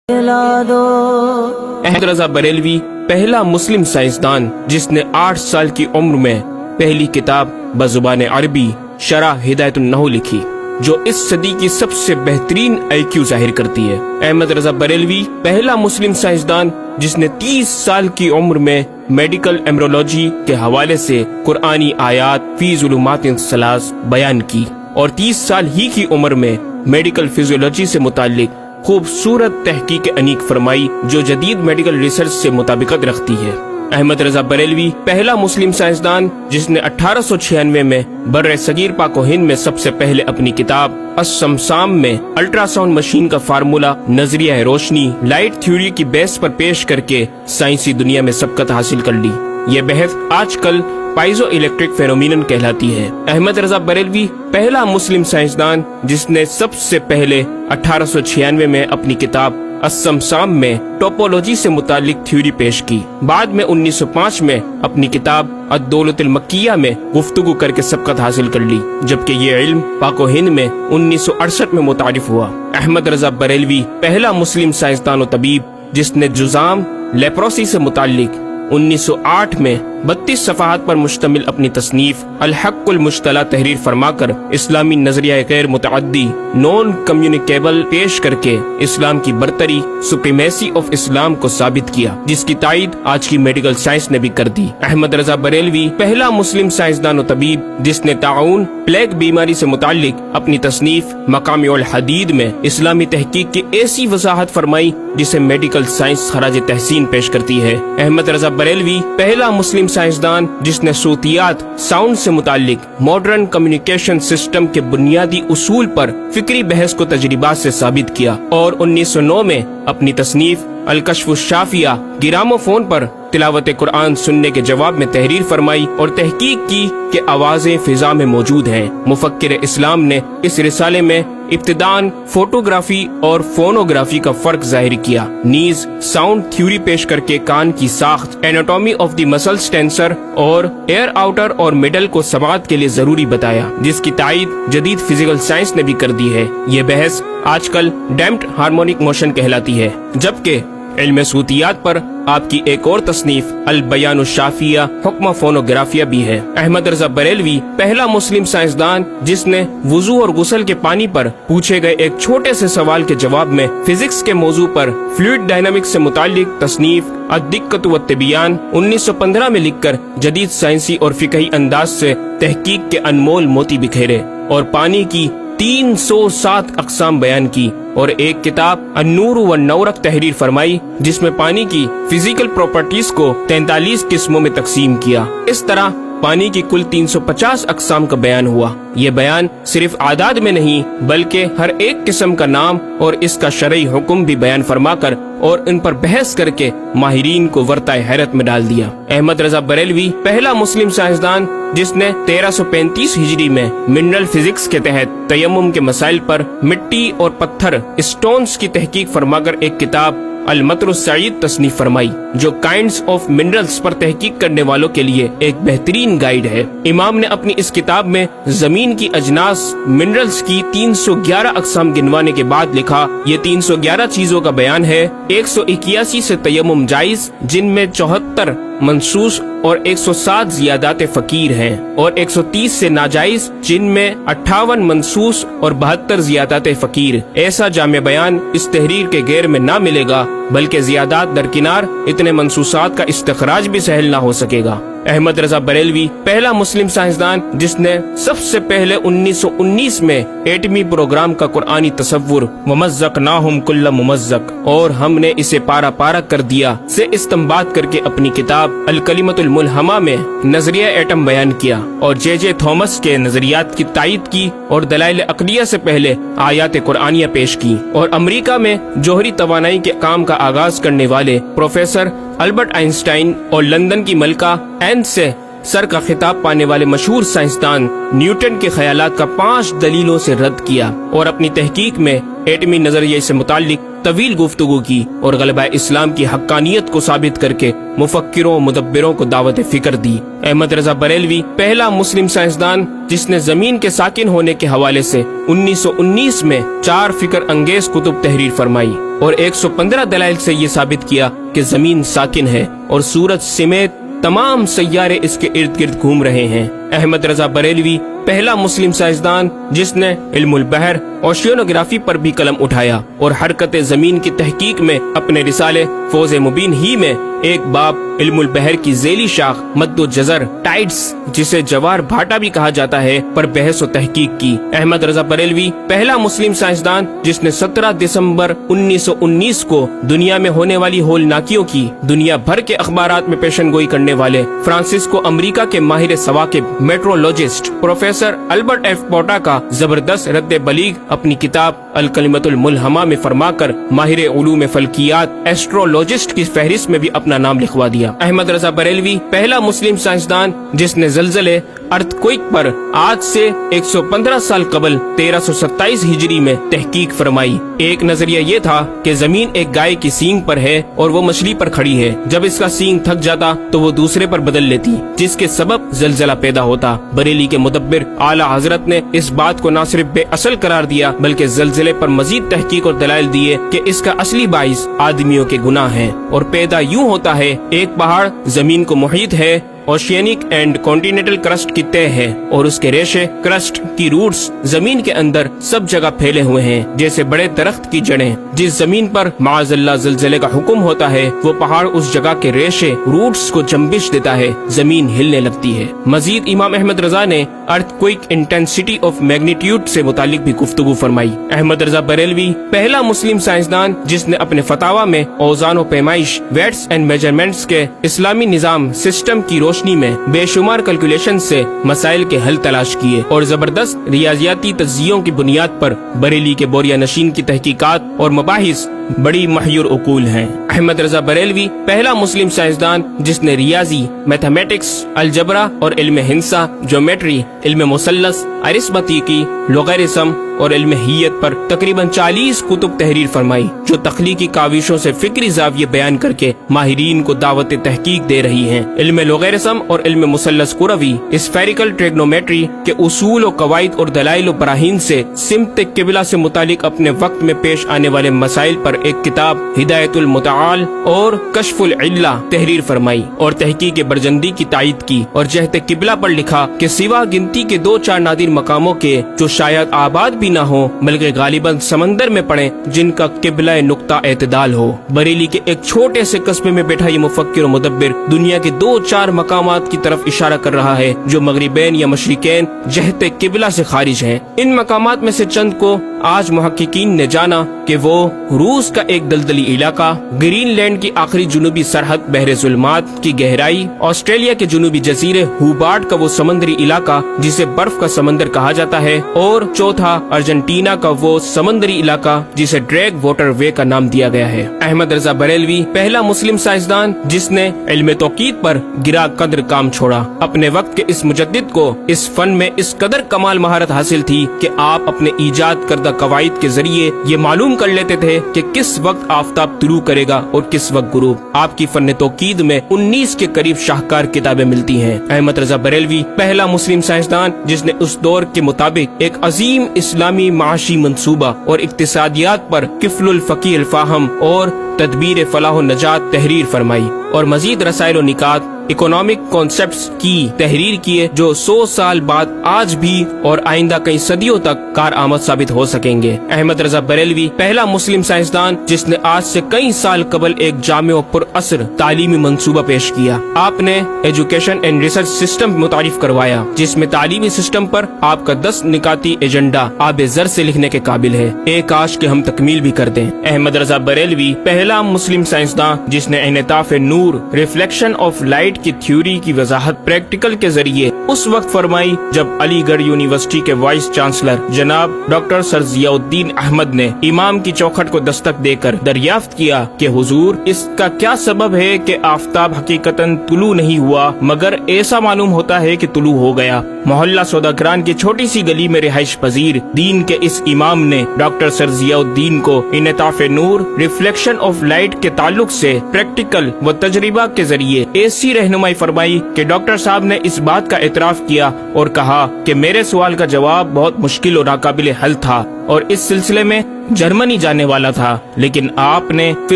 احمد رضا بریلوی پہلا مسلم سائنسدان جس نے 8 سال کی عمر میں پہلی کتاب بزبان عربی شرح ہدایت النحو لکھی، جو اس صدی کی سب سے بہترین IQ ظاہر کرتی ہے۔ احمد رضا بریلوی پہلا مسلم سائنسدان جس نے 30 سال کی عمر میں میڈیکل ایمرولوجی کے حوالے سے قرآنی آیات فی ظلمات ثلاث بیان کی، اور 30 سال ہی کی عمر میں میڈیکل فزیولوجی سے متعلق خوبصورت تحقیق انیق فرمائی جو جدید میڈیکل ریسرچ سے مطابقت رکھتی ہے۔ احمد رضا بریلوی پہلا مسلم سائنسدان جس نے 1896 میں بر صغیر پاک و ہند میں سب سے پہلے اپنی کتاب السمسام میں الٹرا ساؤنڈ مشین کا فارمولا نظریہ روشنی لائٹ تھیوری کی بیس پر پیش کر کے سائنسی دنیا میں سبقت حاصل کر لی۔ یہ بحث آج کل پائزو الیکٹرک فینومینن کہلاتی ہے۔ احمد رضا بریلوی پہلا مسلم سائنسدان جس نے سب سے پہلے 1896 میں اپنی کتاب السمسام میں ٹوپولوجی سے متعلق تھیوری پیش کی۔ بعد میں 1905 میں اپنی کتاب الدولۃ المکیہ میں گفتگو کر کے سبقت حاصل کر لی، جبکہ یہ علم پاک و ہند میں 1968 میں متعارف ہوا۔ احمد رضا بریلوی پہلا مسلم سائنسدان و طبیب جس نے جذام لیپروسی سے متعلق 1908 میں 32 صفحات پر مشتمل اپنی تصنیف الحق المشتلی تحریر فرما کر اسلامی نظریہ غیر متعدی نون کمیونیکیبل پیش کر کے اسلام کی برتری سپریمیسی آف اسلام کو ثابت کیا، جس کی تائید آج کی میڈیکل سائنس نے بھی کر دی۔ احمد رضا بریلوی پہلا مسلم سائنسدان و طبیب جس نے طاعون پلیگ بیماری سے متعلق اپنی تصنیف مقامع الحدید میں اسلامی تحقیق کی ایسی وضاحت فرمائی جسے میڈیکل سائنس خراج تحسین پیش کرتی ہے۔ احمد رضا بریلوی پہلا مسلم سائنسدان جس نے صوتیات ساؤنڈ سے متعلق ماڈرن کمیونیکیشن سسٹم کے بنیادی اصول پر فکری بحث کو تجربات سے ثابت کیا، اور 1909 میں اپنی تصنیف الکشف الشافیہ گرامو فون پر تلاوت قرآن سننے کے جواب میں تحریر فرمائی اور تحقیق کی کہ آوازیں فضا میں موجود ہیں۔ مفکر اسلام نے اس رسالے میں ابتداً فوٹوگرافی اور فونوگرافی کا فرق ظاہر کیا، نیز ساؤنڈ تھیوری پیش کر کے کان کی ساخت anatomy of the muscles tensor اور ایئر آؤٹر اور مڈل کو سماعت کے لیے ضروری بتایا، جس کی تائید جدید فزیکل سائنس نے بھی کر دی ہے۔ یہ بحث آج کل ڈیمپڈ ہارمونک موشن کہلاتی ہے، جبکہ علم صوتیات پر آپ کی ایک اور تصنیف البیان الشافیہ حکم فونوگرافیہ بھی ہے۔ احمد رضا بریلوی پہلا مسلم سائنسدان جس نے وضو اور غسل کے پانی پر پوچھے گئے ایک چھوٹے سے سوال کے جواب میں فزکس کے موضوع پر فلوئڈ ڈائنامکس سے متعلق تصنیف الدقۃ والتبیان 1915 میں لکھ کر جدید سائنسی اور فقہی انداز سے تحقیق کے انمول موتی بکھیرے، اور پانی کی 307 اقسام بیان کی، اور ایک کتاب النور والنورق تحریر فرمائی جس میں پانی کی فزیکل پراپرٹیز کو 43 قسموں میں تقسیم کیا۔ اس طرح پانی کی کل 350 اقسام کا بیان ہوا۔ یہ بیان صرف اعداد میں نہیں بلکہ ہر ایک قسم کا نام اور اس کا شرعی حکم بھی بیان فرما کر اور ان پر بحث کر کے ماہرین کو ورطۂ حیرت میں ڈال دیا۔ احمد رضا بریلوی پہلا مسلم سائنسدان جس نے 1335 ہجری میں منرل فزکس کے تحت تیمم کے مسائل پر مٹی اور پتھر اسٹونز کی تحقیق فرما کر ایک کتاب المطر السعید تصنیف فرمائی، جو کائنڈز آف منرلز پر تحقیق کرنے والوں کے لیے ایک بہترین گائیڈ ہے۔ امام نے اپنی اس کتاب میں زمین کی اجناس منرلز کی 311 اقسام گنوانے کے بعد لکھا، یہ 311 چیزوں کا بیان ہے۔ 181 سے تیمم جائز جن میں 74 منصوص اور 107 زیادات فقیر ہیں، اور 130 سے ناجائز جن میں 58 منصوص اور 72 زیادات فقیر۔ ایسا جامع بیان اس تحریر کے غیر میں نہ ملے گا، بلکہ زیادات درکنار اتنے منصوصات کا استخراج بھی سہل نہ ہو سکے گا۔ احمد رضا بریلوی پہلا مسلم سائنسدان جس نے سب سے پہلے 1919 میں ایٹمی پروگرام کا قرآنی تصور ومزقناہم کل ممزق اور ہم نے اسے پارا پارا کر دیا سے استنباط کر کے اپنی کتاب الکلمۃ الملہمہ میں نظریہ ایٹم بیان کیا، اور جے تھامس کے نظریات کی تائید کی اور دلائل عقلیہ سے پہلے آیات قرآنیہ پیش کی، اور امریکہ میں جوہری توانائی کے کام کا آغاز کرنے والے پروفیسر البرٹ آئنسٹائن اور لندن کی ملکہ این سے سر کا خطاب پانے والے مشہور سائنسدان نیوٹن کے خیالات کا 5 دلیلوں سے رد کیا، اور اپنی تحقیق میں ایٹمی نظریے سے متعلق طویل گفتگو کی اور غلبہ اسلام کی حقانیت کو ثابت کر کے مفکروں مدبروں کو دعوت فکر دی۔ احمد رضا بریلوی پہلا مسلم سائنسدان جس نے زمین کے ساکن ہونے کے حوالے سے 1919 میں 4 فکر انگیز کتب تحریر فرمائی اور 115 دلائل سے یہ ثابت کیا کہ زمین ساکن ہے اور سورج سمیت تمام سیارے اس کے ارد گرد گھوم رہے ہیں۔ احمد رضا بریلوی پہلا مسلم سائنسدان جس نے علم البحر اوشینوگرافی پر بھی قلم اٹھایا اور حرکت زمین کی تحقیق میں اپنے رسالے فوز مبین ہی میں ایک باب علم البحر کی ذیلی شاخ مد و جزر ٹائڈز جسے جوار بھاٹا بھی کہا جاتا ہے پر بحث و تحقیق کی۔ احمد رضا بریلوی پہلا مسلم سائنسدان جس نے 17 دسمبر 1919 کو دنیا میں ہونے والی ہولناکیوں کی دنیا بھر کے اخبارات میں پیشن گوئی کرنے والے فرانسسکو امریکہ کے ماہر ثواقب میٹرولوجسٹ پروفیسر البرٹ ایف پوٹا کا زبردست رد بلیغ اپنی کتاب الکلمۃ الملہمہ میں فرما کر ماہر علوم فلکیات ایسٹرولوجسٹ کی فہرست میں بھی اپنا نام لکھوا دیا۔ احمد رضا بریلوی پہلا مسلم سائنسدان جس نے زلزلے ارتھ کوئک پر آج سے 115 سال قبل 1327 ہجری میں تحقیق فرمائی۔ ایک نظریہ یہ تھا کہ زمین ایک گائے کی سینگ پر ہے اور وہ مچھلی پر کھڑی ہے، جب اس کا سینگ تھک جاتا تو وہ دوسرے پر بدل لیتی جس کے سبب زلزلہ پیدا ہوتا۔ بریلی کے مدبر اعلیٰ حضرت نے اس بات کو نہ صرف بے اصل قرار دیا بلکہ زلزلے پر مزید تحقیق اور دلائل دیے کہ اس کا اصلی باعث آدمیوں کے گناہ ہیں اور پیدا یوں ہوتا ہے۔ ایک پہاڑ زمین کو محیط ہے، اوشینک اینڈ کانٹیننٹل کرسٹ کی تہ ہے اور اس کے ریشے کرسٹ کی روٹس زمین کے اندر سب جگہ پھیلے ہوئے ہیں جیسے بڑے درخت کی جڑیں۔ جس زمین پر معاذ اللہ زلزلے کا حکم ہوتا ہے وہ پہاڑ اس جگہ کے ریشے روٹس کو جنبش دیتا ہے، زمین ہلنے لگتی ہے۔ مزید امام احمد رضا نے ارتھ کوئک انٹینسٹی آف میگنیٹیوڈ سے متعلق بھی گفتگو فرمائی۔ احمد رضا بریلوی پہلا مسلم سائنسدان جس نے اپنے فتاوی میں اوزان و پیمائش ویٹس اینڈ میجرمنٹس کے اسلامی نظام سسٹم کی روشنی میں بے شمار کیلکولیشن سے مسائل کے حل تلاش کیے اور زبردست ریاضیاتی تجزیوں کی بنیاد پر بریلی کے بوریا نشین کی تحقیقات اور مباحث بڑی محیر عقول ہیں۔ احمد رضا بریلوی پہلا مسلم سائنسدان جس نے ریاضی، میتھمیٹکس، الجبرا اور علم ہندسہ، جیومیٹری، علم مثلث، ارثمیٹکی، لوگرثم اور علم ہیت پر تقریباً 40 کتب تحریر فرمائی جو تخلیقی کاوشوں سے فکری زاویے بیان کر کے ماہرین کو دعوت تحقیق دے رہی ہیں۔ علم لوگرثم اور علم مثلث کروی، اسفیریکل ٹریگنومیٹری کے اصول و قواعد اور دلائل و براہین سے سمت قبلہ سے متعلق اپنے وقت میں پیش آنے والے مسائل پر ایک کتاب ہدایت المتعال اور کشف العلہ تحریر فرمائی اور تحقیق برجندی کی تائید کی اور جہت قبلہ پر لکھا کہ سوا گنتی کے 2-4 نادر مقاموں کے جو شاید آباد بھی نہ ہو بلکہ غالباً سمندر میں پڑے جن کا قبلہ نقطہ اعتدال ہو۔ بریلی کے ایک چھوٹے سے قصبے میں بیٹھا یہ مفکر و مدبر دنیا کے 2-4 مقامات کی طرف اشارہ کر رہا ہے جو مغربین یا مشرقین جہت قبلہ سے خارج ہیں۔ ان مقامات میں سے چند کو آج محققین نے جانا کہ وہ روس کا ایک دلدلی علاقہ، گرین لینڈ کی آخری جنوبی سرحد بحر ظلمات کی گہرائی، آسٹریلیا کے جنوبی جزیرے ہوبارٹ کا وہ سمندری علاقہ جسے برف کا سمندر کہا جاتا ہے، اور چوتھا ارجنٹینا کا وہ سمندری علاقہ جسے ڈریگ واٹر وے کا نام دیا گیا ہے۔ احمد رضا بریلوی پہلا مسلم سائنسدان جس نے علم توقید پر گرا قدر کام چھوڑا۔ اپنے وقت کے اس مجدد کو اس فن میں اس قدر کمال مہارت حاصل تھی کہ آپ اپنے ایجاد کردہ قواعد کے ذریعے یہ معلوم کر لیتے تھے کہ کس وقت آفتاب طلوع کرے گا اور کس وقت غروب۔ آپ کی فن توقید میں 19 کے قریب شاہکار کتابیں ملتی ہیں۔ احمد رضا بریلوی پہلا مسلم سائنسدان جس نے اس دور کے مطابق ایک عظیم اسلامی معاشی منصوبہ اور اقتصادیات پر کفل الفقی الفاہم اور تدبیر فلاح و نجات تحریر فرمائی اور مزید رسائل و نکات اکنامک کانسیپٹس کی تحریر کیے جو 100 سال بعد آج بھی اور آئندہ کئی صدیوں تک کارآمد ثابت ہو سکیں گے۔ احمد رضا بریلوی پہلا مسلم سائنسدان جس نے آج سے کئی سال قبل ایک جامع و پر اثر تعلیمی منصوبہ پیش کیا۔ آپ نے ایجوکیشن اینڈ ریسرچ سسٹم متعارف کروایا جس میں تعلیمی سسٹم پر آپ کا 10 نکاتی ایجنڈا آب زر سے لکھنے کے قابل ہے، ایک کاش کہ ہم تکمیل بھی کر دیں۔ احمد رضا بریلوی پہلا مسلم سائنسدان جس نے انعطاف نور، ریفلیکشن آف لائٹ کی تھیوری کی وضاحت پریکٹیکل کے ذریعے اس وقت فرمائی جب علی گڑھ یونیورسٹی کے وائس چانسلر جناب ڈاکٹر سر ضیاء الدین احمد نے امام کی چوکھٹ کو دستک دے کر دریافت کیا کہ حضور اس کا کیا سبب ہے کہ آفتاب حقیقتاً طلوع نہیں ہوا مگر ایسا معلوم ہوتا ہے کہ طلوع ہو گیا۔ محلہ سوداگران کی چھوٹی سی گلی میں رہائش پذیر دین کے اس امام نے ڈاکٹر سر ضیاء الدین کو انعطاف نور ریفلیکشن آف لائٹ کے تعلق سے پریکٹیکل و تجربہ کے ذریعے ایسی رہنمائی فرمائی کہ ڈاکٹر صاحب نے اس بات کا اعتراف کیا اور کہا کہ میرے سوال کا جواب بہت مشکل اور ناقابل حل تھا اور اس سلسلے میں جرمنی جانے والا تھا، لیکن آپ نے فی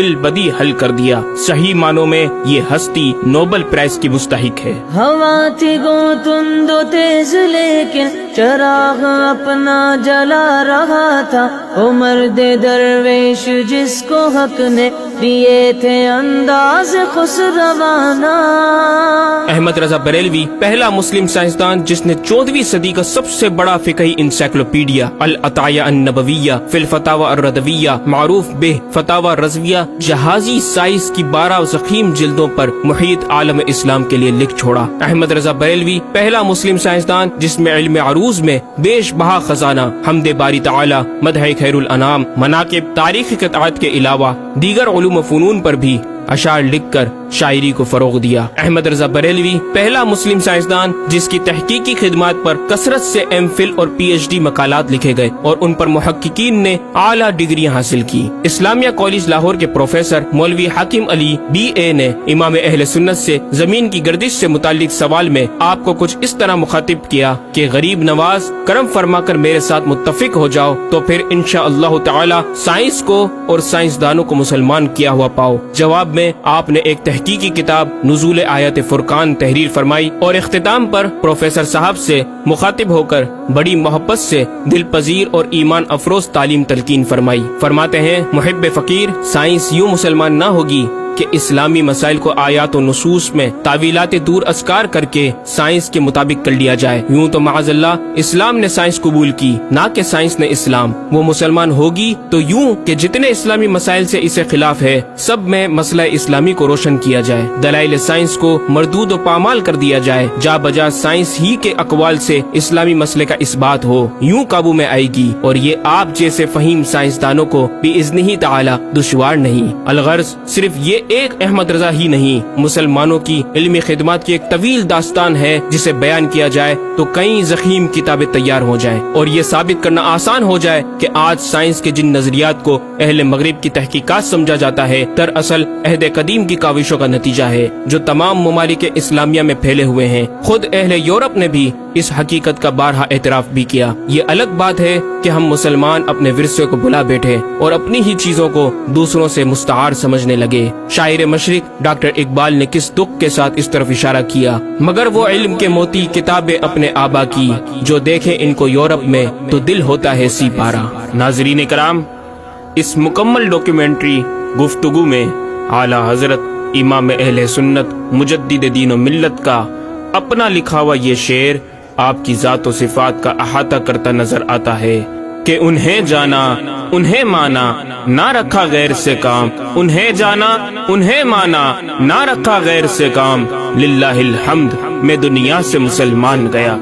البدی حل کر دیا۔ صحیح معنوں میں یہ ہستی نوبل پرائز کی مستحق ہے۔ ہوا تھی گو تند و تیز لیکن چراغ اپنا جلا رہا تھا، عمر دے درویش جس کو حق نے دیے تھے انداز خسروانہ۔ احمد رضا بریلوی پہلا مسلم سائنسدان جس نے 14ویں صدی کا سب سے بڑا فقہی انسائکلوپیڈیا العطایہ النبویہ فی الفتاوی الردویہ معروف بہ فتاوی رضویہ جہازی سائنس کی 12 ضخیم جلدوں پر محیط عالم اسلام کے لیے لکھ چھوڑا۔ احمد رضا بریلوی پہلا مسلم سائنسدان جس میں علم عروض میں بیش بہا خزانہ حمد باری تعالی، مدح خیر الانام، مناقب، تاریخی قطعات کے علاوہ دیگر علوم و فنون پر بھی اشعار لکھ کر شاعری کو فروغ دیا۔ احمد رضا بریلوی پہلا مسلم سائنسدان جس کی تحقیقی خدمات پر کثرت سے ایم فل اور پی ایچ ڈی مقالات لکھے گئے اور ان پر محققین نے اعلیٰ ڈگریاں حاصل کی۔ اسلامیہ کالج لاہور کے پروفیسر مولوی حاکم علی بی اے نے امام اہل سنت سے زمین کی گردش سے متعلق سوال میں آپ کو کچھ اس طرح مخاطب کیا کہ غریب نواز کرم فرما کر میرے ساتھ متفق ہو جاؤ تو پھر انشاءاللہ تعالی سائنس کو اور سائنسدانوں کو مسلمان کیا ہوا پاؤ۔ جواب میں آپ نے ایک تحقیقی کتاب نزول آیات فرقان تحریر فرمائی اور اختتام پر پروفیسر صاحب سے مخاطب ہو کر بڑی محبت سے دل پذیر اور ایمان افروز تعلیم تلقین فرمائی۔ فرماتے ہیں محب فقیر سائنس یوں مسلمان نہ ہوگی کہ اسلامی مسائل کو آیات و نصوص میں تعویلات دور اسکار کر کے سائنس کے مطابق کر لیا جائے۔ یوں تو معاذ اللہ اسلام نے سائنس قبول کی نہ کہ سائنس نے اسلام۔ وہ مسلمان ہوگی تو یوں کہ جتنے اسلامی مسائل سے اسے خلاف ہے سب میں مسئلہ اسلامی کو روشن کیا جائے، دلائل سائنس کو مردود و پامال کر دیا جائے، جا بجا سائنس ہی کے اقوال سے اسلامی مسئلے کا اثبات ہو، یوں قابو میں آئے گی اور یہ آپ جیسے فہیم سائنسدانوں کو بإذنہ تعالی دشوار نہیں۔ الغرض صرف یہ ایک احمد رضا ہی نہیں، مسلمانوں کی علمی خدمات کی ایک طویل داستان ہے جسے بیان کیا جائے تو کئی ضخیم کتابیں تیار ہو جائیں اور یہ ثابت کرنا آسان ہو جائے کہ آج سائنس کے جن نظریات کو اہل مغرب کی تحقیقات سمجھا جاتا ہے دراصل عہد قدیم کی کاوشوں کا نتیجہ ہے جو تمام ممالک اسلامیہ میں پھیلے ہوئے ہیں۔ خود اہل یورپ نے بھی اس حقیقت کا بارہا اعتراف بھی کیا۔ یہ الگ بات ہے کہ ہم مسلمان اپنے ورثے کو بھلا بیٹھے اور اپنی ہی چیزوں کو دوسروں سے مستعار سمجھنے لگے۔ شاعر مشرق ڈاکٹر اقبال نے کس دکھ کے ساتھ اس طرف اشارہ کیا، مگر وہ علم کے موتی کتابیں اپنے آبا کی، جو دیکھے ان کو یورپ میں تو دل ہوتا ہے سی پارا۔ ناظرین کرام، اس مکمل ڈاکیومنٹری گفتگو میں اعلیٰ حضرت امام اہل سنت مجدد دین و ملت کا اپنا لکھا ہوا یہ شعر آپ کی ذات و صفات کا احاطہ کرتا نظر آتا ہے کہ انہیں جانا انہیں مانا نہ رکھا غیر سے کام، انہیں جانا انہیں مانا نہ رکھا غیر سے کام، للہ الحمد میں دنیا سے مسلمان گیا۔